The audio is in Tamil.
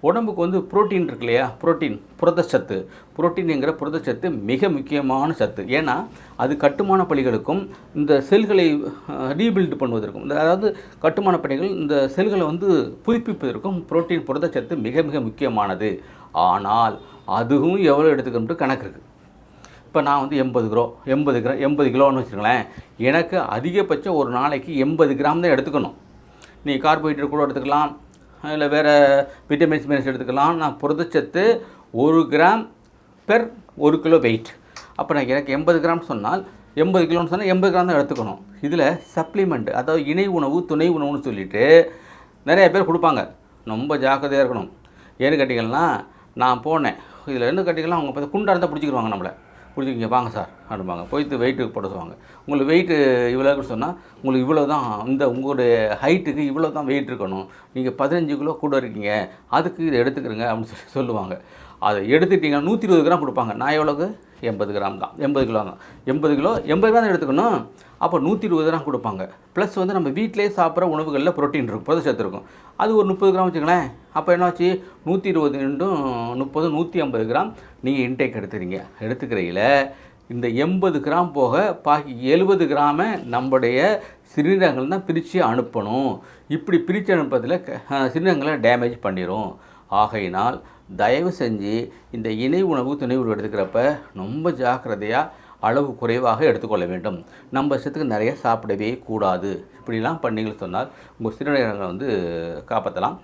உடம்புக்கு வந்து புரோட்டீன் இருக்கு இல்லையா, புரதச்சத்து. புரோட்டீன்ங்கிற புரதச்சத்து மிக முக்கியமான சத்து. ஏன்னா அது கட்டுமான பணிகளுக்கும் இந்த செல்களை ரீபில்ட் பண்ணுவதற்கும், அதாவது கட்டுமான பணிகள் இந்த செல்களை வந்து புதுப்பிப்பதற்கும் புரதச்சத்து மிக மிக முக்கியமானது. ஆனால் அதுவும் எவ்வளோ எடுத்துக்கணும்ட்டு கணக்கு இருக்குது. இப்போ நான் வந்து 80 கிலோன்னு வச்சுருங்களேன். எனக்கு அதிகபட்சம் ஒரு நாளைக்கு 80 கிராம் தான் எடுத்துக்கணும். நீ கார்போஹைட்ரேட் கூட எடுத்துக்கலாம், இல்லை வேறு விட்டமின்ஸ் மினரல்ஸ் எடுத்துக்கலாம். நான் புரதச்சத்து 1 கிராம் பெர் 1 கிலோ வெயிட். அப்போ நான் எனக்கு 80 கிராம் சொன்னால் 80 கிலோன்னு சொன்னால் 80 கிராம் தான் எடுத்துக்கணும். இதில் சப்ளிமெண்ட், அதாவது இணை உணவு, துணை உணவுன்னு சொல்லிவிட்டு நிறைய பேர் கொடுப்பாங்க. ரொம்ப ஜாக்கிரதையாக இருக்கணும். ஏன்னு கேட்டிங்கன்னா, நான் போனேன், இதில் என்ன கேட்டிங்கன்னா அவங்க பார்த்து குண்டாக இருந்தால் பிடிச்சிக்கிடுவாங்க. நம்மளை பிடிச்சிக்கிங்க வாங்க சார் அப்படிம்பாங்க. போய்ட்டு வெயிட்டு போட சொல்லுவாங்க. உங்களுக்கு வெயிட்டு இவ்வளோன்னு சொன்னால் உங்களுக்கு இவ்வளோ தான், உங்களுடைய ஹைட்டுக்கு இவ்வளோ தான் வெயிட் இருக்கணும், நீங்கள் 15 கிலோ கூட இருக்கீங்க, அதுக்கு இதை எடுத்துக்கிறங்க அப்படின்னு சொல்லுவாங்க. அதை எடுத்துட்டிங்கன்னா 120 கிராம் கொடுப்பாங்க. நான் எவ்வளோக்கு 80 கிராம் தான், 80 கிலோ தான். 80 கிராம் தான் எடுத்துக்கணும். அப்போ 120 கிராம் கொடுப்பாங்க. ப்ளஸ் வந்து நம்ம வீட்டிலே சாப்பிட்ற உணவுகளில் புரோட்டீன் இருக்கும், புரதச்சத்து இருக்கும். அது ஒரு 30 கிராம் வச்சுங்களேன். அப்போ என்னாச்சு, 120 × 30 150 கிராம் நீங்கள் இன்டேக் எடுத்துக்கிறீங்கள. இந்த 80 கிராம் போக பாக்கி 70 கிராமை நம்முடைய சிறுநீரகங்கள் தான் பிரித்து அனுப்பணும். இப்படி பிரித்து அனுப்புறதுல சிறுநீரகங்களை டேமேஜ் பண்ணிடும். ஆகையினால் தயவு செஞ்சு இந்த இணை உணவு, துணை உணவு எடுத்துக்கிறப்ப ரொம்ப ஜாக்கிரதையாக அளவு குறைவாக எடுத்துக்கொள்ள வேண்டும். நம்ம இஷ்டத்துக்கு நிறைய சாப்பிடவே கூடாது. இப்படிலாம் பண்ணிங்கன்னு சொன்னால் உங்கள் சிறுநீரகங்களை வந்து காப்பாற்றலாம்.